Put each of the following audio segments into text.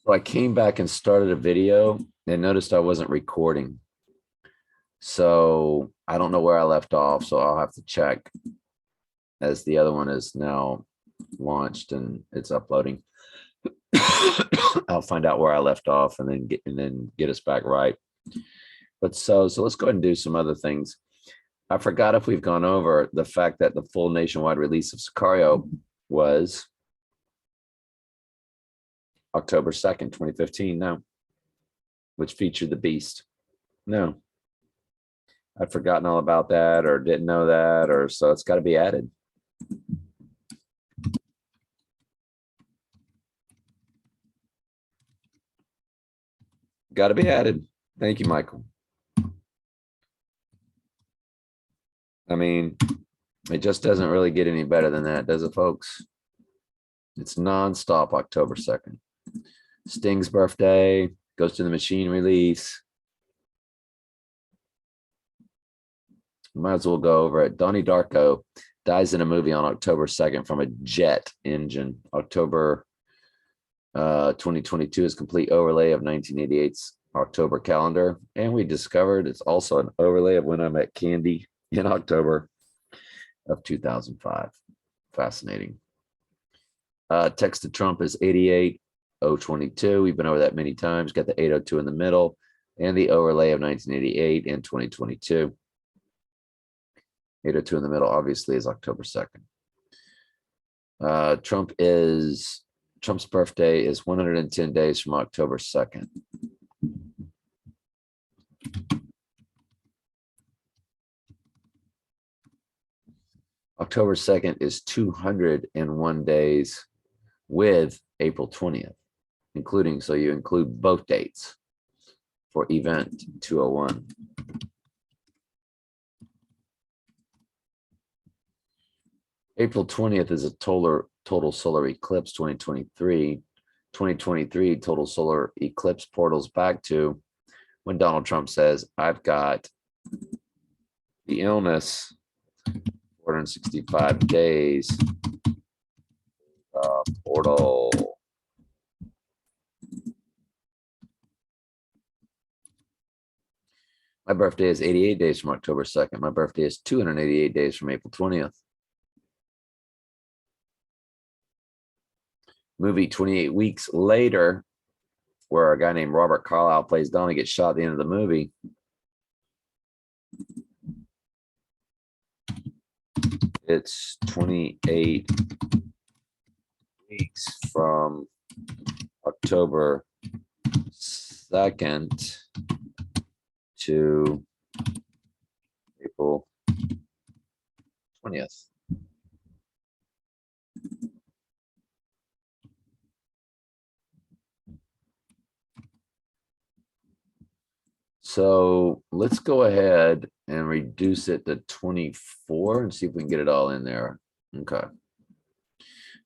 So I came back and started a video and noticed I wasn't recording. So I don't know where I left off. So I'll have to check as the other one is now launched and it's uploading. I'll find out where I left off and then get us back right. But so let's go ahead and do some other things. I forgot if we've gone over the fact that the full nationwide release of Sicario was October 2nd, 2015. No. Which featured the Beast. No. I'd forgotten all about that or didn't know that, or so it's got to be added. Got to be added. Thank you, Michael. I mean, it just doesn't really get any better than that, does it, folks? It's nonstop October 2nd. Sting's birthday, Ghost in the Machine release. Might as well go over it. Donnie Darko dies in a movie on October 2nd from a jet engine. October 2022 is complete overlay of 1988's October calendar. And we discovered it's also an overlay of When I Met Candy in October of 2005. Fascinating. Text to Trump is 88022. We've been over that many times. Got the 802 in the middle and the overlay of 1988 and 2022. 802 in the middle obviously is October 2nd. Trump's birthday is 110 days from October 2nd. October 2nd is 201 days with April 20th, including, so you include both dates for event 201. April 20th is a total solar eclipse 2023. 2023 total solar eclipse portals back to when Donald Trump says, I've got the illness, 465 days, portal. My birthday is 88 days from October 2nd. My birthday is 288 days from April 20th. Movie 28 weeks later, where a guy named Robert Carlyle plays Donnie, gets shot at the end of the movie. It's 28 weeks from October 2nd to April 20th. So let's go ahead and reduce it to 24 and see if we can get it all in there. Okay.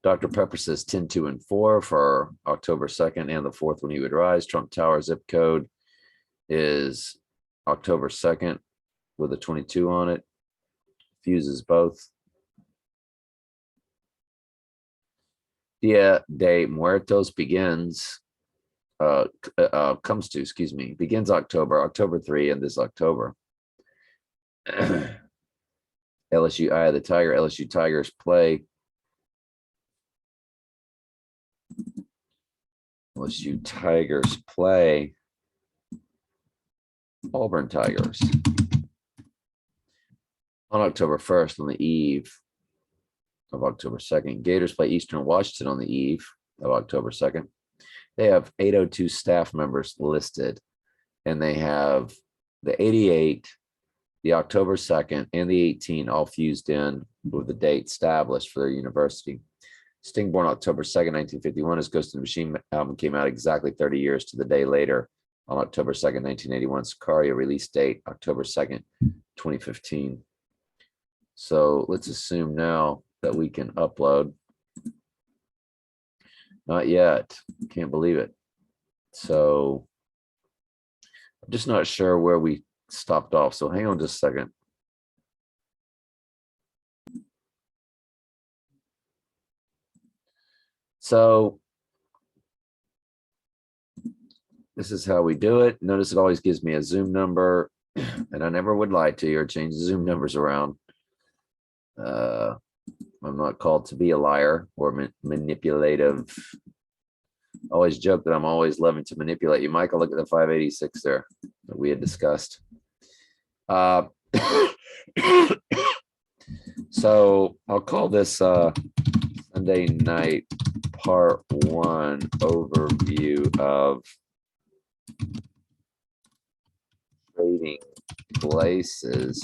Dr. Pepper says 10, 2, and 4 for October 2nd and the 4th when he would rise. Trump Tower zip code is October 2nd with a 22 on it. Fuses both. Dia de Muertos begins begins October 3 and this October. LSU Eye of the Tiger, LSU Tigers play. LSU Tigers play Auburn Tigers on October 1st on the eve of October 2nd. Gators play Eastern Washington on the eve of October 2nd. They have 802 staff members listed, and they have the 88, the October 2nd, and the 18 all fused in with the date established for their university. Sting, born October 2nd, 1951, his Ghost in the Machine album came out exactly 30 years to the day later on October 2nd, 1981. Sicario release date, October 2nd, 2015. So let's assume now that we can upload. Not yet. Can't believe it. So I'm just not sure where we stopped off. So hang on just a second. So This is how we do it. Notice it always gives me a Zoom number, and I never would lie to you or change the Zoom numbers around. I'm not called to be a liar or manipulative. I always joke that I'm always loving to manipulate you. Michael, look at the 586 there that we had discussed. So I'll call this Sunday night part 1 overview of trading places,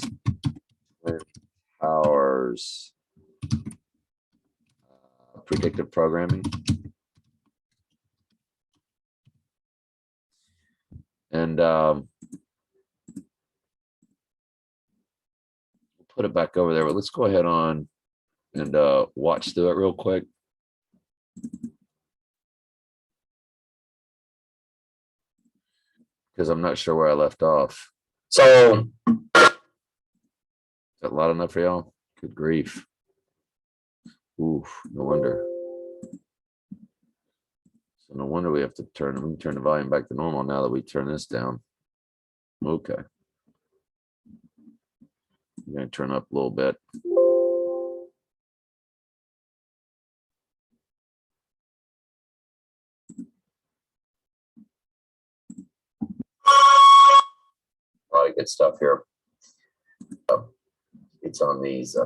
Twin Towers, predictive programming. And put it back over there, but let's go ahead on and watch through it real quick. Because I'm not sure where I left off. So, is that loud enough for y'all? Good grief. Oof, no wonder. So no wonder we have to turn the volume back to normal now that we turn this down. Okay. I'm going to turn up a little bit. A lot of good stuff here. It's on these. I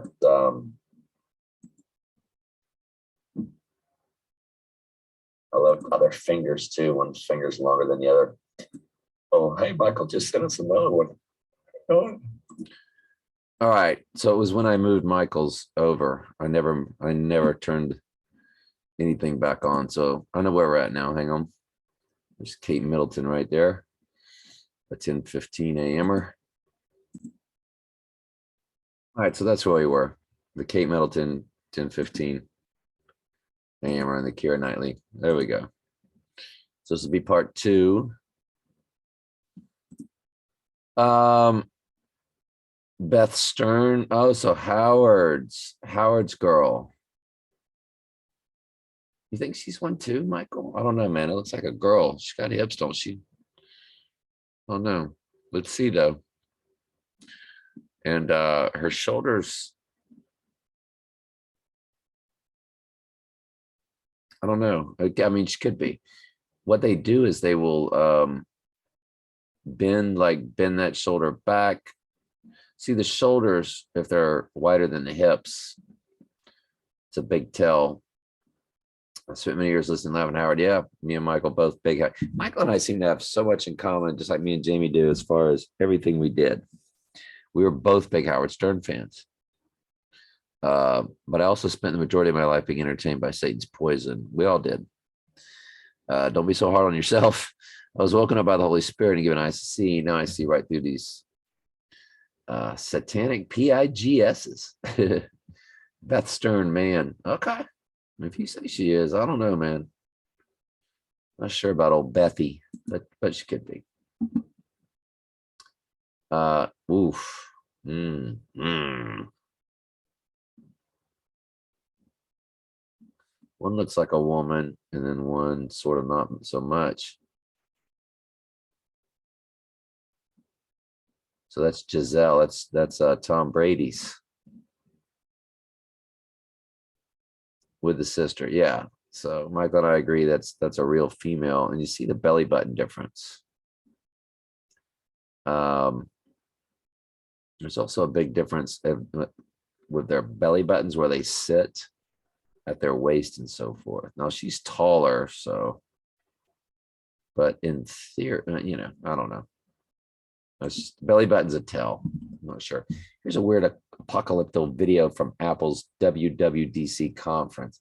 love other fingers too. One finger's longer than the other. Oh, hey, Michael, just sent us another one. Oh. All right. So it was when I moved Michael's over. I never turned anything back on. So I know where we're at now. Hang on. There's Kate Middleton right there. A 10:15 a.m.er. All right, so that's where we were. The Kate Middleton 10:15 a.m.er and the Keira Knightley. There we go. So this will be part 2. Beth Stern. Oh, so Howard's girl. You think she's one too, Michael? I don't know, man. It looks like a girl. She's got hips, don't she? Oh no. Let's see though. And her shoulders. I don't know. I mean, she could be. What they do is they will bend that shoulder back. See the shoulders, if they're wider than the hips, it's a big tell. I spent many years listening to Lavin Howard. Yeah, me and Michael both big. Michael and I seem to have so much in common, just like me and Jamie do, as far as everything we did. We were both big Howard Stern fans. But I also spent the majority of my life being entertained by Satan's Poison. We all did. Don't be so hard on yourself. I was woken up by the Holy Spirit and given eyes to see. Now I see right through these satanic PIGSs. Beth Stern, man. Okay. If you say she is, I don't know, man. Not sure about old Bethy, but she could be. Oof. One looks like a woman, and then one sort of not so much. So that's Giselle. That's Tom Brady's with the sister. Yeah. So Michael and I agree that's a real female, and you see the belly button difference. There's also a big difference with their belly buttons where they sit at their waist and so forth. Now she's taller, so, but in theory, I don't know. Belly button's a tell. I'm not sure. Here's a weird apocalyptic video from Apple's WWDC conference.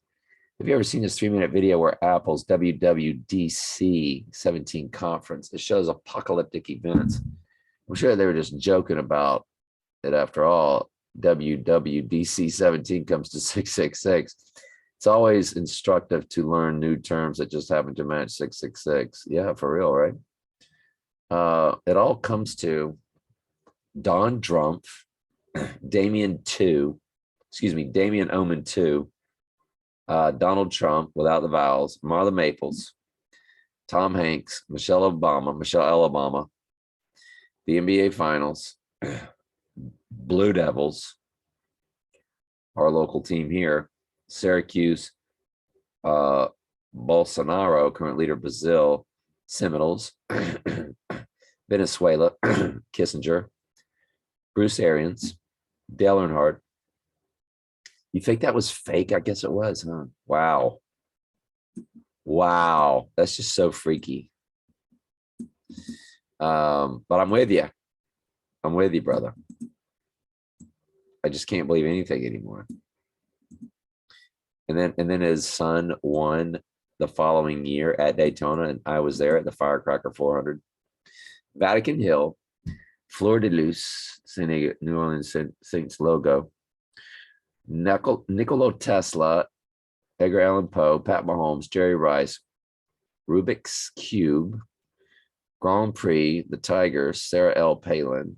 Have you ever seen this 3-minute video where Apple's WWDC 17 conference, it shows apocalyptic events? I'm sure they were just joking about it. After all, WWDC 17 comes to 666. It's always instructive to learn new terms that just happen to match 666. Yeah, for real, right? It all comes to Don Drumpf, Damien Omen 2, Donald Trump without the vowels, Marla Maples, Tom Hanks, Michelle Alabama, the NBA Finals, Blue Devils, our local team here, Syracuse, Bolsonaro, current leader of Brazil, Seminoles, Venezuela, Kissinger, Bruce Arians, Dale Earnhardt. You think that was fake? I guess it was, huh? Wow. Wow. That's just so freaky. But I'm with you. I'm with you, brother. I just can't believe anything anymore. And then his son won the following year at Daytona, and I was there at the Firecracker 400. Vatican Hill, Fleur de Luz, New Orleans Saints logo. Nikola Tesla, Edgar Allan Poe, Pat Mahomes, Jerry Rice, Rubik's Cube, Grand Prix, the Tigers, Sarah L. Palin.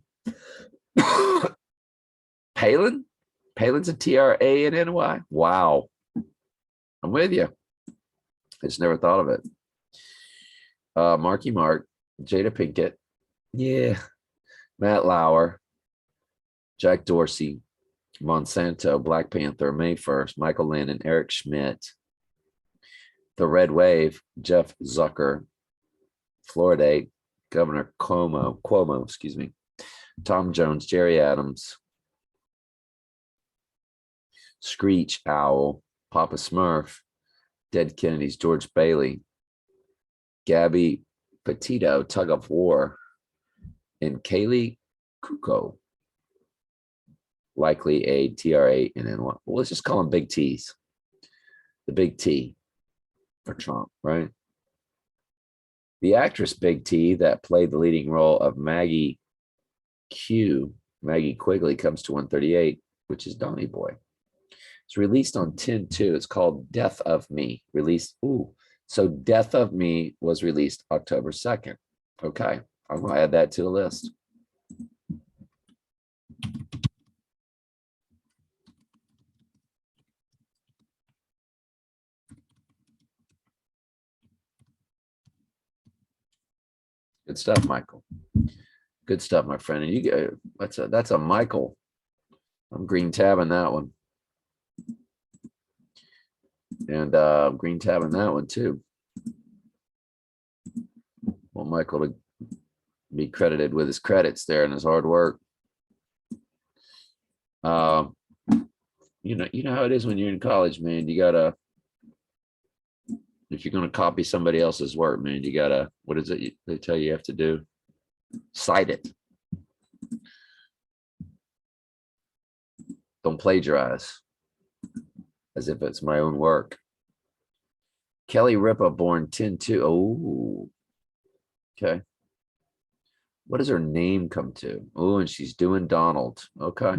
Palin? Palin's a Trany. Wow. I'm with you. I just never thought of it. Marky Mark, Jada Pinkett. Yeah. Matt Lauer, Jack Dorsey, Monsanto, Black Panther, May 1st, Michael Landon, Eric Schmidt, The Red Wave, Jeff Zucker, Florida, Governor Cuomo, excuse me, Tom Jones, Jerry Adams, Screech Owl, Papa Smurf, Dead Kennedys, George Bailey, Gabby Petito, Tug of War, and Kaylee Kuko. Likely a TRA and then what? Well, let's just call them big T's. The big T for Trump, right? The actress Big T that played the leading role of Maggie Quigley, comes to 138, which is Donny Boy. It's released on 10/2. It's called Death of Me. Released. So Death of Me was released October 2nd. Okay. I'm going to add that to the list. Good stuff, Michael. Good stuff, my friend. And you get that's a Michael. I'm green tabbing that one. And green tabbing that one too. Want Michael to be credited with his credits there and his hard work. You know how it is when you're in college, man. You gotta, if you're gonna copy somebody else's work, man, you gotta, what is it they tell you have to do? Cite it. Don't plagiarize as if it's my own work. Kelly Ripa, born 10/2. Oh, okay. What does her name come to? Oh, and she's doing Donald. Okay,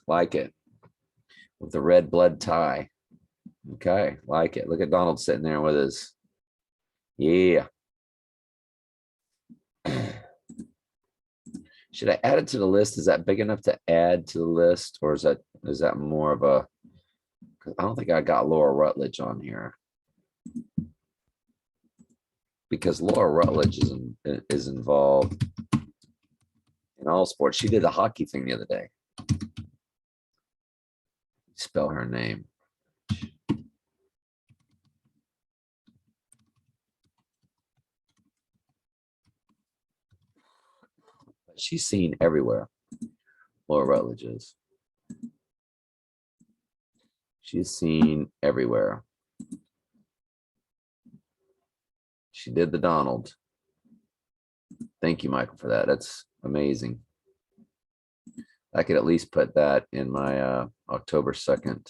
like it. With the red blood tie. Okay, like it. Look at Donald sitting there with his, yeah. Should I add it to the list? Is that big enough to add to the list? Or is that more of a, I don't think I got Laura Rutledge on here. Because Laura Rutledge is involved in all sports. She did the hockey thing the other day. Spell her name. She's seen everywhere. Laura Rutledge is. She's seen everywhere. She did the Donald. Thank you, Michael, for that. That's amazing. I could at least put that in my October 2nd.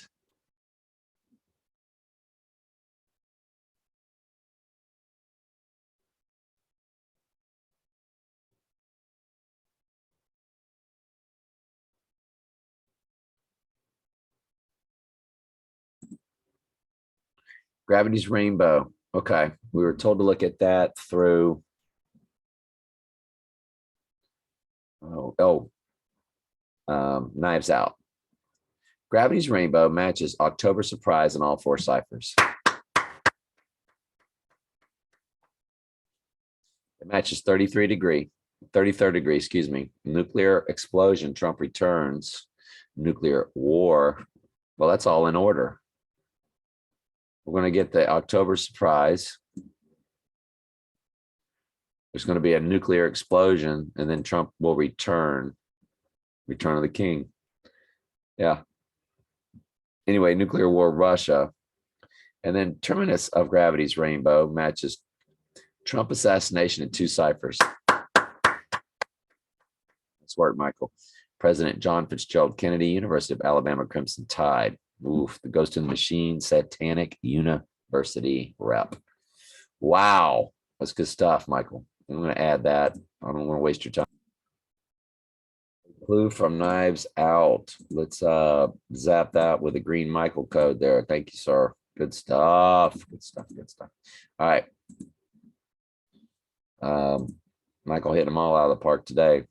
Gravity's Rainbow. Okay. We were told to look at that through. Knives Out. Gravity's Rainbow matches October Surprise in all 4 ciphers. It matches 33rd degree, excuse me. Nuclear explosion, Trump returns. Nuclear war. Well, that's all in order. We're going to get the October surprise. There's going to be a nuclear explosion, and then Trump will return. Return of the king. Yeah. Anyway, nuclear war, Russia. And then terminus of gravity's rainbow matches Trump assassination in 2 ciphers. That's work, Michael. President John Fitzgerald Kennedy, University of Alabama Crimson Tide. Oof, the Ghost in the Machine, Satanic University rep. Wow. That's good stuff, Michael. I'm going to add that. I don't want to waste your time. Clue from Knives Out. Let's zap that with a green Michael code there. Thank you, sir. Good stuff. Good stuff. Good stuff. All right. Michael hitting them all out of the park today.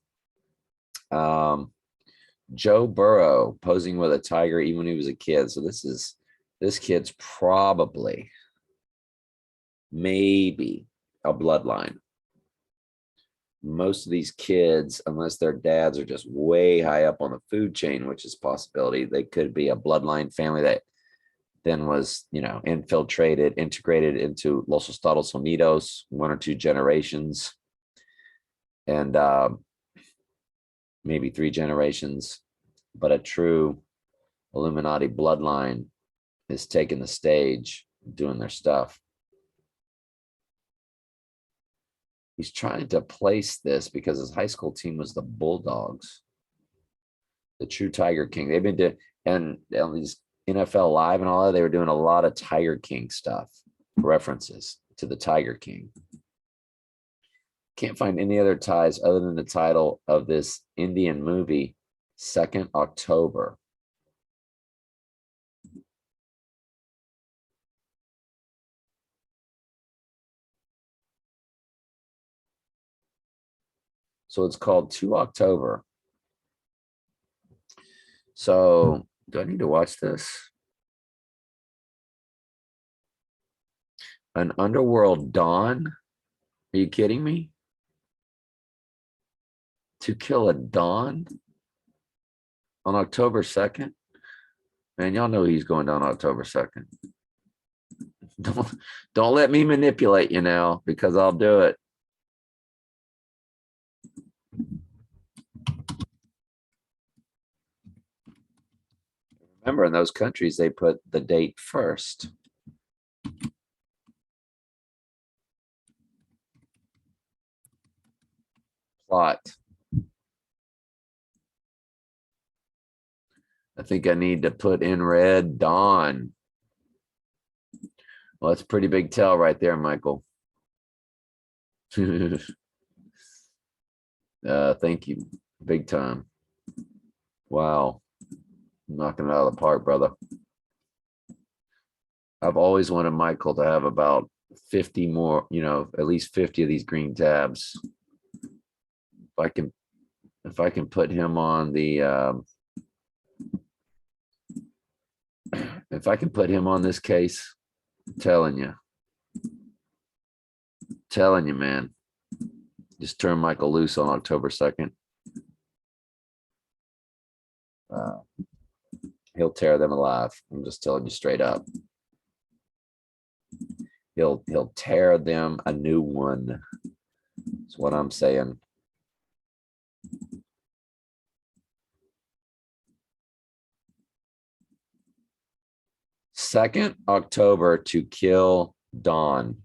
Joe Burrow posing with a tiger even when he was a kid. So this kid's probably maybe a bloodline. Most of these kids, unless their dads are just way high up on the food chain, which is a possibility, they could be a bloodline family that then was, integrated into Los Estados Unidos, 1 or 2 generations, and maybe 3 generations. But a true Illuminati bloodline is taking the stage, doing their stuff. He's trying to place this because his high school team was the Bulldogs, the true Tiger King. They've been doing, and on these NFL Live and all that, they were doing a lot of Tiger King stuff, references to the Tiger King. Can't find any other ties other than the title of this Indian movie, 2nd October. So it's called 2 October. So do I need to watch this? An underworld dawn? Are you kidding me? To kill a dawn on October 2nd? Man, y'all know he's going down October 2nd. Don't let me manipulate you now, because I'll do it. Remember, in those countries, they put the date first. Plot. I think I need to put in red dawn. Well, that's a pretty big tell right there, Michael. Thank you. Big time. Wow. Knocking it out of the park, brother. I've always wanted Michael to have about 50 more, at least 50 of these green tabs. If I can put him on the, if I can put him on this case, I'm telling you, man, just turn Michael loose on October 2nd. He'll tear them alive. I'm just telling you straight up. He'll tear them a new one. That's what I'm saying. Second October to kill Dawn.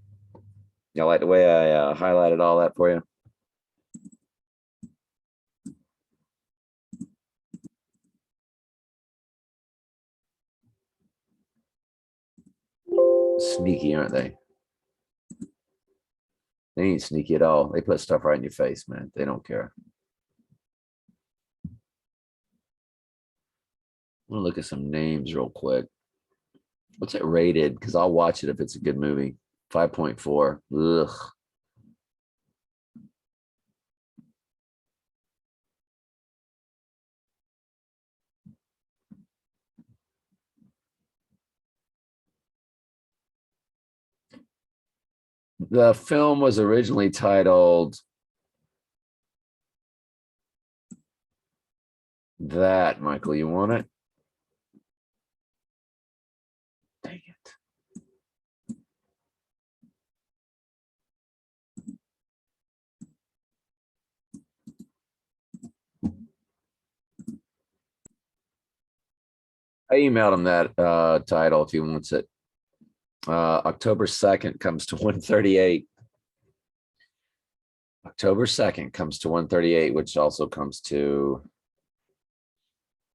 Y'all like the way I highlighted all that for you? Sneaky, aren't they? They ain't sneaky at all. They put stuff right in your face, man. They don't care. I'm gonna look at some names real quick. What's it rated? Because I'll watch it if it's a good movie. 5.4. Ugh. The film was originally titled That. Michael, you want it? Dang it. I emailed him that title if he wants it. October 2nd comes to 138. October 2nd comes to 138, which also comes to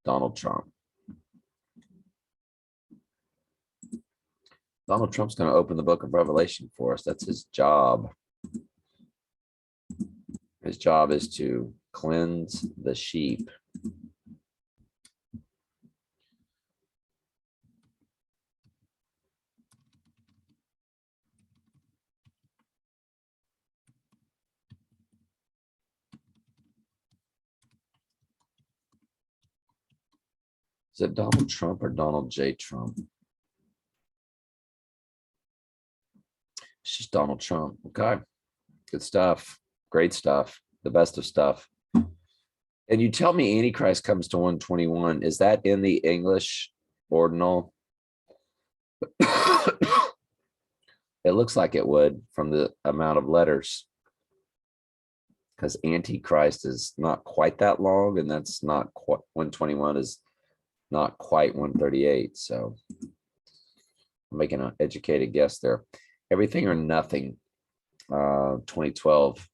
Donald Trump. Donald Trump's going to open the book of Revelation for us. That's his job. His job is to cleanse the sheep. Is it Donald Trump or Donald J. Trump? It's just Donald Trump. Okay. Good stuff. Great stuff. The best of stuff. And you tell me Antichrist comes to 121. Is that in the English ordinal? It looks like it would from the amount of letters. Because Antichrist is not quite that long, and that's not quite 121 is not quite 138. So I'm making an educated guess there. Everything or Nothing, 2012.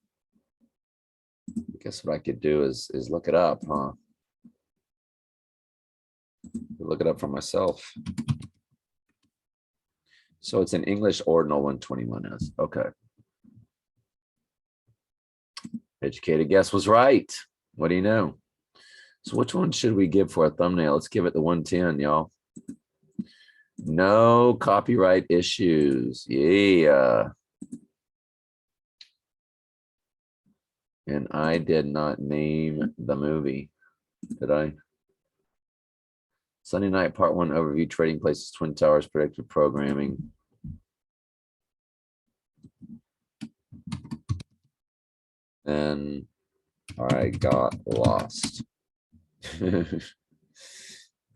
I guess what I could do is look it up, huh? Look it up for myself. So it's an English ordinal 121 is. Okay. Educated guess was right. What do you know? So which one should we give for a thumbnail? Let's give it the 110, y'all. No copyright issues. Yeah. And I did not name the movie, did I? Sunday Night Part 1 overview, Trading Places, Twin Towers, predictive programming. And I got lost.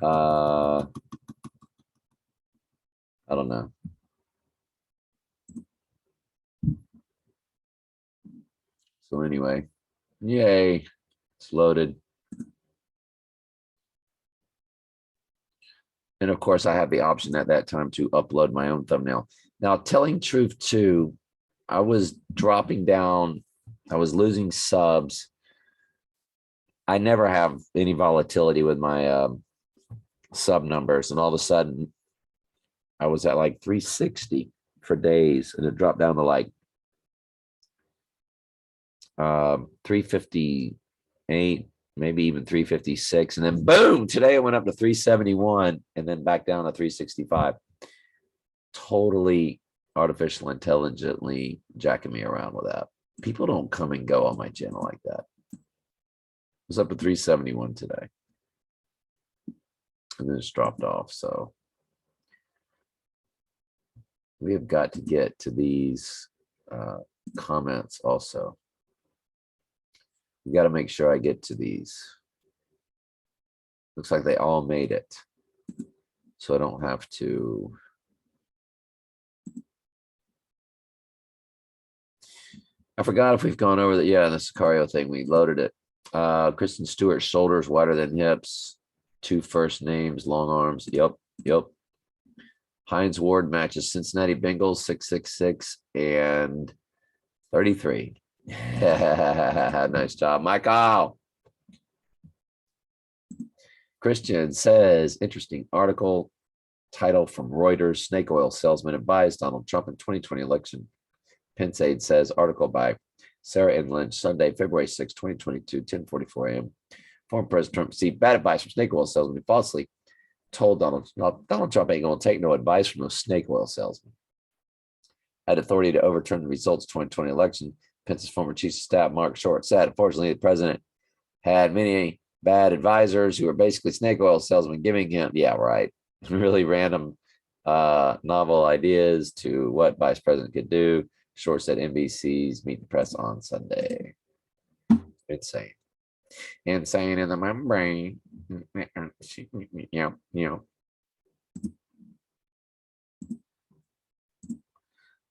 I don't know. So anyway, yay, it's loaded. And of course, I have the option at that time to upload my own thumbnail. Now, Telling Truth 2, I was dropping down. I was losing subs. I never have any volatility with my sub numbers. And all of a sudden, I was at like 360 for days. And it dropped down to like 358, maybe even 356. And then boom, today it went up to 371 and then back down to 365. Totally artificial intelligently jacking me around with that. People don't come and go on my channel like that. It was up to 371 today. And then it's dropped off. So we have got to get to these comments also. We got to make sure I get to these. Looks like they all made it. So I don't have to. I forgot if we've gone over that. Yeah, the Sicario thing, we loaded it. Kristen Stewart, shoulders wider than hips. 2 first names, long arms. Yep. Hines Ward matches Cincinnati Bengals 666 and 33. Nice job, Michael. Christian says, interesting article. Title from Reuters, snake oil salesman advised Donald Trump in 2020 election. Pence aide says, article by Sarah N. Lynch, Sunday, February 6, 2022, 10:44 a.m. Former President Trump received bad advice from snake oil salesman who falsely told Donald Trump ain't going to take no advice from no snake oil salesman. Had authority to overturn the results of 2020 election. Pence's former chief of staff, Mark Short, said, unfortunately, the president had many bad advisors who were basically snake oil salesmen giving him, yeah, right, really random novel ideas to what vice president could do. Short said NBC's Meet the Press on Sunday. Insane. Insane in the membrane. Yeah.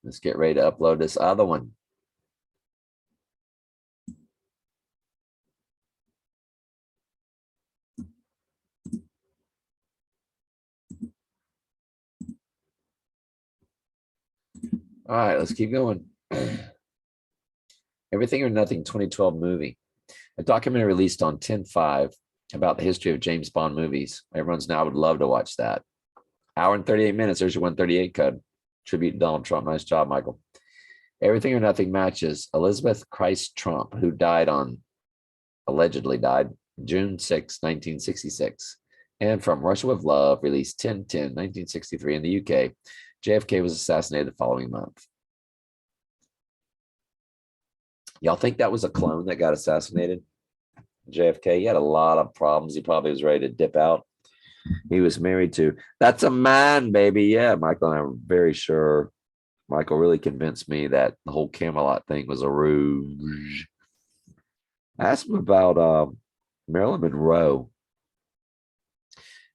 Let's get ready to upload this other one. All right, let's keep going. Everything or Nothing 2012 movie. A documentary released on 10/5 about the history of James Bond movies. Everyone's now would love to watch that. Hour and 38 minutes. There's your 138 code. Tribute to Donald Trump. Nice job, Michael. Everything or Nothing matches Elizabeth Christ Trump, who allegedly died June 6, 1966. And From Russia with Love, released 10/10, 1963 in the UK. JFK was assassinated the following month. Y'all think that was a clone that got assassinated? JFK, he had a lot of problems. He probably was ready to dip out. He was married to, that's a man, baby. Yeah, Michael and I were very sure. Michael really convinced me that the whole Camelot thing was a ruse. I asked him about Marilyn Monroe.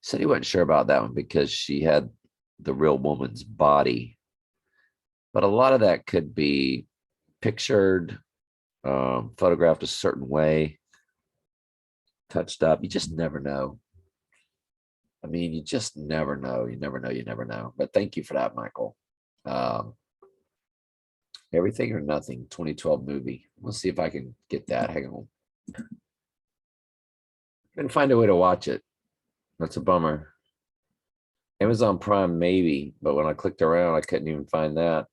Said he wasn't sure about that one because she had the real woman's body. But a lot of that could be pictured, photographed a certain way, touched up. You just never know. I mean, you just never know. You never know. You never know. But thank you for that, Michael. Everything or Nothing 2012 movie. We'll see if I can get that. Hang on. Couldn't find a way to watch it. That's a bummer. Amazon Prime, maybe, but when I clicked around, I couldn't even find that.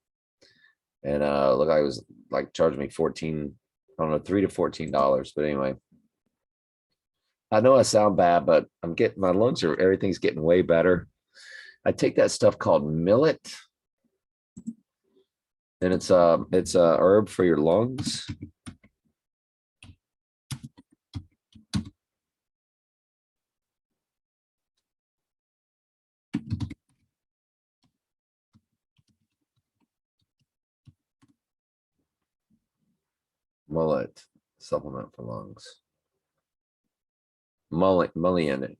And look, I was like charging me 14, I don't know, $3 to $14. But anyway, I know I sound bad, but I'm getting my lungs are everything's getting way better. I take that stuff called millet, and it's a herb for your lungs. Mullet supplement for lungs. Mullein, Mullein.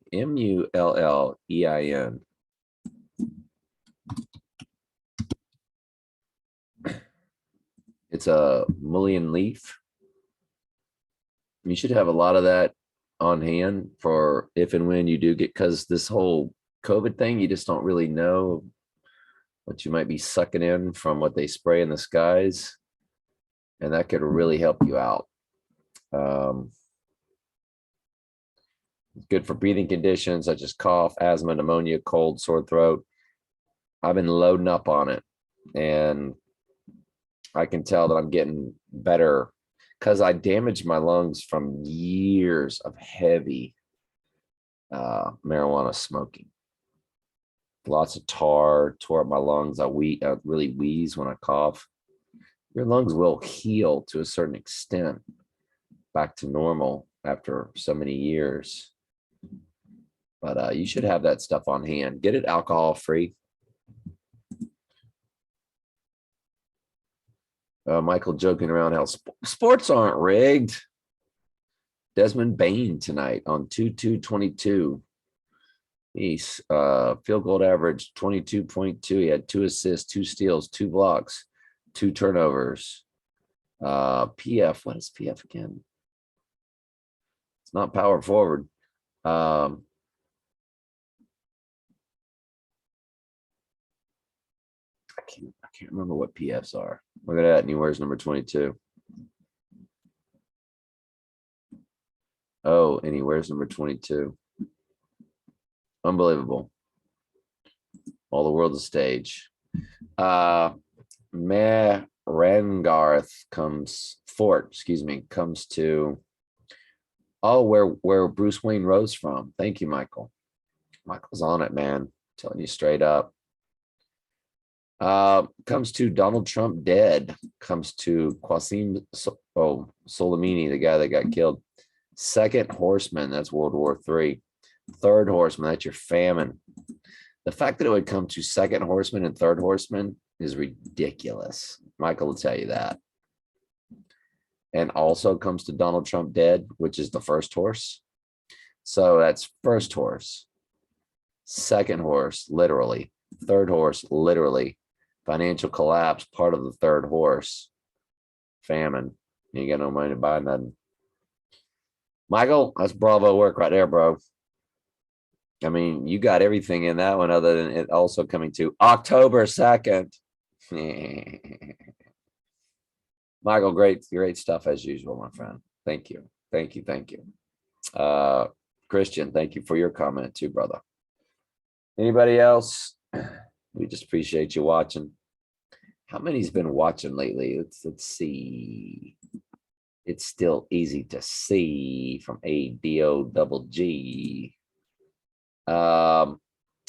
It's a mullein leaf. You should have a lot of that on hand for if and when you do get, because this whole COVID thing, you just don't really know what you might be sucking in from what they spray in the skies. And that could really help you out. Good for breathing conditions such as cough, asthma, pneumonia, cold, sore throat. I've been loading up on it, and I can tell that I'm getting better because I damaged my lungs from years of heavy marijuana smoking. Lots of tar, tore up my lungs. I really wheeze when I cough. Your lungs will heal to a certain extent back to normal after so many years. But you should have that stuff on hand. Get it alcohol free. Michael joking around how sports aren't rigged. Desmond Bain tonight on 2/2/22. He's field goal average 22.2. He had 2 assists, 2 steals, 2 blocks, 2 turnovers. PF, what is PF again? It's not power forward. I can't remember what PFs are. Look at that. And he wears number 22. Oh, and he wears number 22. Unbelievable. All the world's a stage. Meh Rangarth comes to where Bruce Wayne rose from. Thank you, Michael. Michael's on it, man. Telling you straight up. Comes to Donald Trump dead. Comes to Qasim Soleimani, the guy that got killed. Second horseman, that's World War III. Third horseman, that's your famine. The fact that it would come to second horseman and third horseman is ridiculous. Michael will tell you that. And also comes to Donald Trump dead, which is the first horse. So that's first horse, second horse, literally, third horse, literally, financial collapse, part of the third horse, famine. You got no money to buy nothing. Michael, that's bravo work right there, bro. I mean, you got everything in that one other than it also coming to October 2nd. Michael, great stuff as usual, my friend. Thank you. Thank you. Thank you. Christian, thank you for your comment too, brother. Anybody else? We just appreciate you watching. How many's been watching lately? Let's see. It's still easy to see from ADO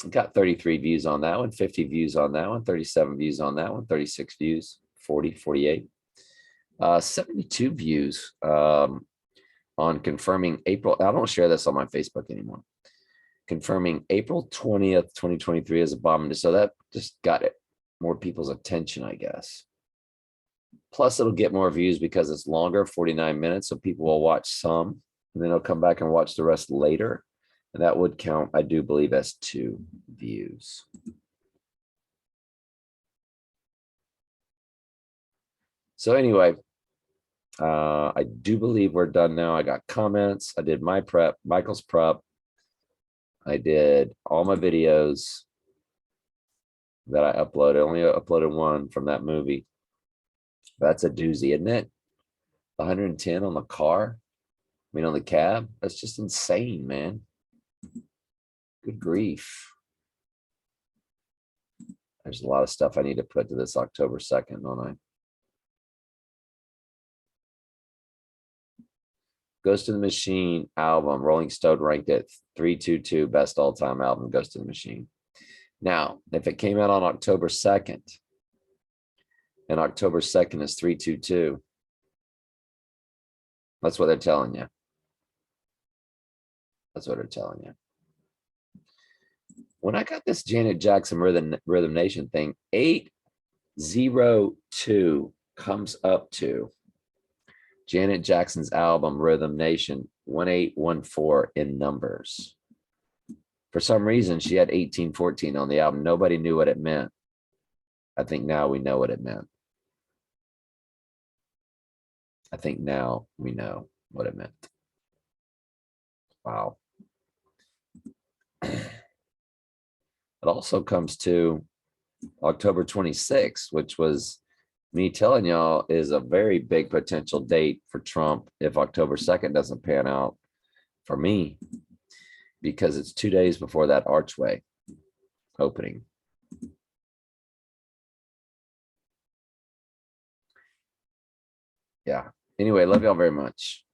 got 33 views on that one, 50 views on that one, 37 views on that one, 36 views, 40, 48. 72 views on confirming April. I don't share this on my Facebook anymore. Confirming April 20th, 2023 as a bomb. So that just got it more people's attention, I guess. Plus, it'll get more views because it's longer, 49 minutes. So people will watch some and then they'll come back and watch the rest later. And that would count, I do believe, as 2 views. So anyway, I do believe we're done now. I got comments. I did my prep, Michael's prep. I did all my videos that I uploaded. I only uploaded one from that movie. That's a doozy, isn't it? 110 on the car. I mean, on the cab. That's just insane, man. Good grief. There's a lot of stuff I need to put to this October 2nd, don't I? Ghost in the Machine album, Rolling Stone ranked it 322 best all-time album, Ghost in the Machine. Now, if it came out on October 2nd, and October 2nd is 322, that's what they're telling you. That's what they're telling you. When I got this Janet Jackson Rhythm Nation thing, 802 comes up to Janet Jackson's album Rhythm Nation 1814 in numbers. For some reason, she had 1814 on the album. Nobody knew what it meant. I think now we know what it meant. I think now we know what it meant. Wow. It also comes to October 26th, which was me telling y'all is a very big potential date for Trump if October 2nd doesn't pan out for me, because it's 2 days before that archway opening. Yeah. Anyway, love y'all very much.